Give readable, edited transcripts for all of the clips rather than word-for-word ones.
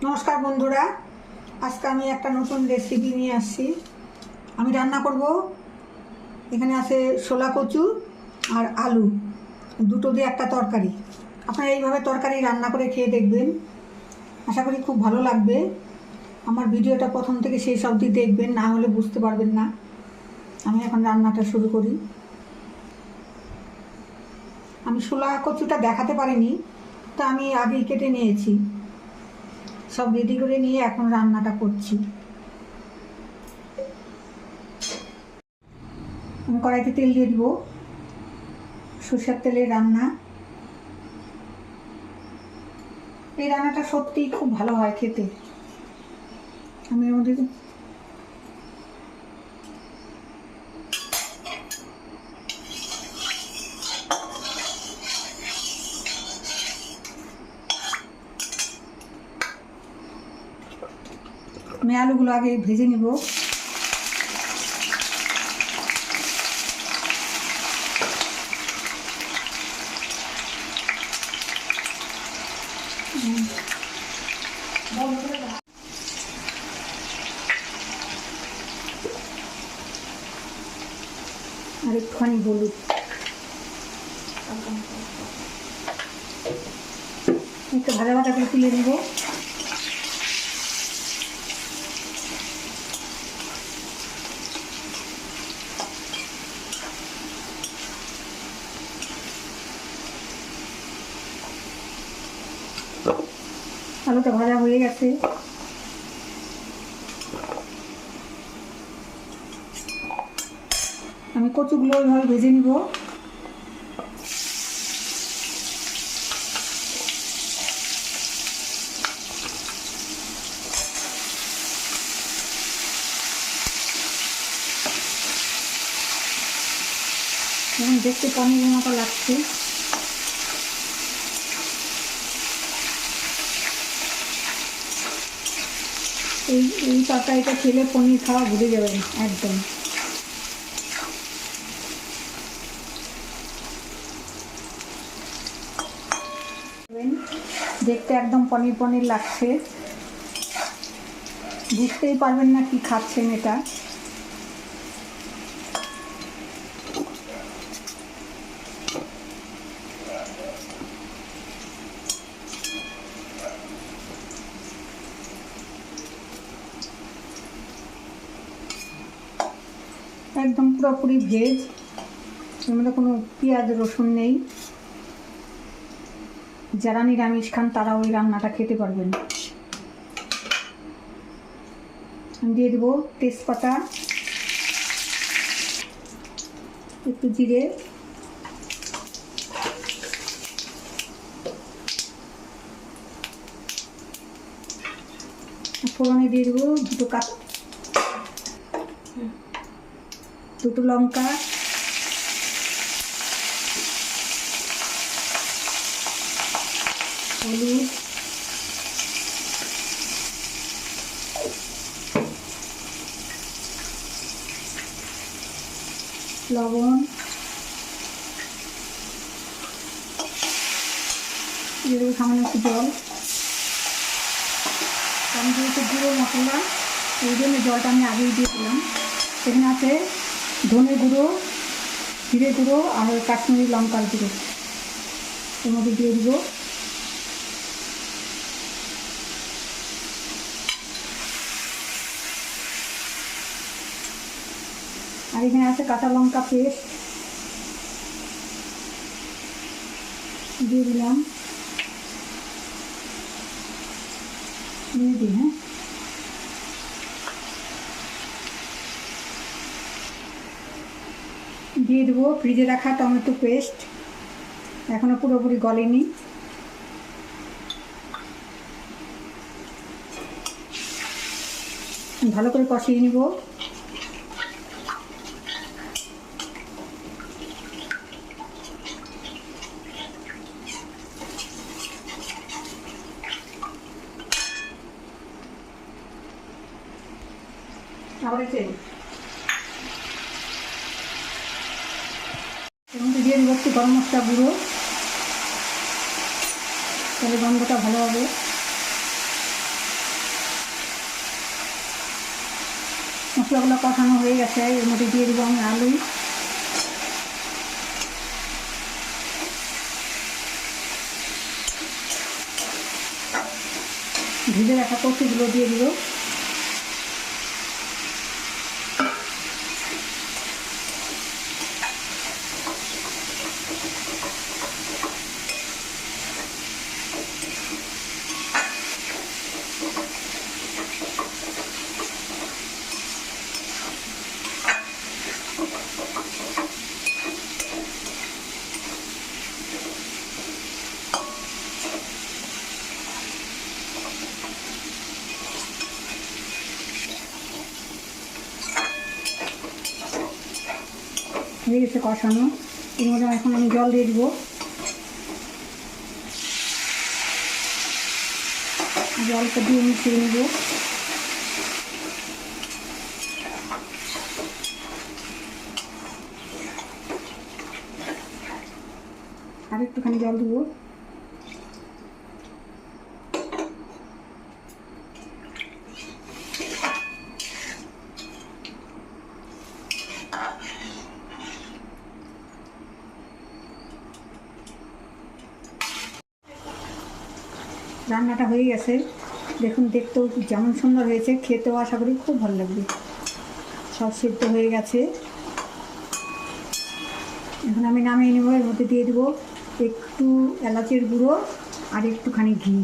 নমস্কার বন্ধুরা, আজকে আমি একটা নতুন রেসিপি নিয়ে আসছি। আমি রান্না করব। এখানে আছে শোলা কচু আর আলু, দুটো দিয়ে একটা তরকারি। আপনারা এইভাবে তরকারি রান্না করে খেয়ে দেখবেন, আশা করি খুব ভালো লাগবে। আমার ভিডিওটা প্রথম থেকে শেষ অবধি দেখবেন, না হলে বুঝতে পারবেন না। আমি এখন রান্নাটা শুরু করি। আমি শোলা কচুটা দেখাতে পারিনি, তো আমি আগেই কেটে নিয়েছি, সব রেডি করে নিয়ে এখন রান্নাটা করছি। আমি কড়াইতে তেল দিয়ে দিব, সরষের তেলের রান্না। এই রান্নাটা সত্যিই খুব ভালো হয় খেতে। আমি এর মধ্যে আমি আলুগুলো আগে ভেজে নিব। আর একটুখানি হলুদ, একটু ভাজা ভাজা করে তুলে নেব। আলুটা ভাজা হয়ে গেছে। আমি কচুগুলো ওইভাবে ভেজে নিব। এখন দেখতে পনিরের মতো লাগছে। এই তরকারিটা খেলে পনির খাওয়া ভুলে যাবেন একদম। দেখতে একদম পনির পনির লাগছে, বুঝতেই পারবেন না কি খাচ্ছেন। এটা একদম পুরোপুরি ভেজ, এর মধ্যে কোনো পেঁয়াজ রসুন নেই। যারা নিরামিষ খান তারা ওই রান্নাটা খেতে পারবেন। আমি দিয়ে দেবো তেজপাতা, একটু জিরে, ফোড়নে দিয়ে দেবো দুটো লঙ্কা, হলুদ, লবণ, দিয়ে দেবো সামান্য একটু জল। আমি যেহেতু গুঁড়ো মশলা, ওই জন্য জলটা আমি আগেই দিয়ে দিলাম। সেখানে আছে ধনে গুঁড়ো, জিরে গুঁড়ো আর কাশ্মীরি লঙ্কার গুঁড়ো, এর মধ্যে দিয়ে দিব। আর এখানে আছে কাঁচা লঙ্কা পেস্ট, দিয়ে দিলাম। দিয়ে দিই, হ্যাঁ। দিয়ে দেবো ফ্রিজে রাখা টমেটো পেস্ট, এখনো পুরোপুরি গলেনি। ভালো করে কষিয়ে নিব। আবার এর মধ্যে দিয়ে দেবো একটু গরম মশলা গুঁড়ো, তাহলে গন্ধটা ভালো হবে। মশলাগুলো কষানো হয়ে গেছে, এর মধ্যে দিয়ে দেবো আমি আলু। ভেজে রাখা কচুগুলো দিয়ে দিব। হয়ে গেছে কষানো, এর মধ্যে এখন আমি জল দিয়ে দিব। জলটা দিয়ে মিশিয়ে নেব। আর একটুখানি জল দেবো। রান্নাটা হয়ে গেছে, দেখুন দেখতেও যেমন সুন্দর হয়েছে, খেতেও আশা করি খুব ভালো লাগবে। সব সিদ্ধ হয়ে গেছে, এখন আমি নামিয়ে নেব। এর মধ্যে দিয়ে দেবো একটু এলাচের গুঁড়ো আর একটুখানি ঘি।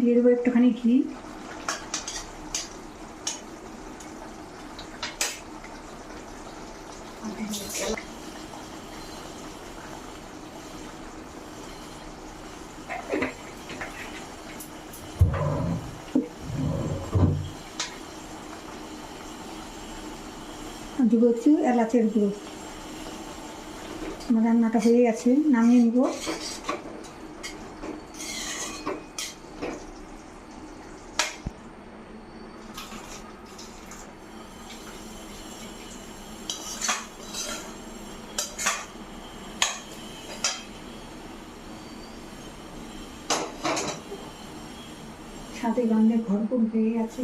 দিয়ে দেবো একটুখানি ঘি। দিব একটু এলাচের গুঁড়ো। আমার রান্নাটা হয়ে গেছে, নামিয়ে নিব। সাথে গন্ধে ভরপুর হয়ে গেছে।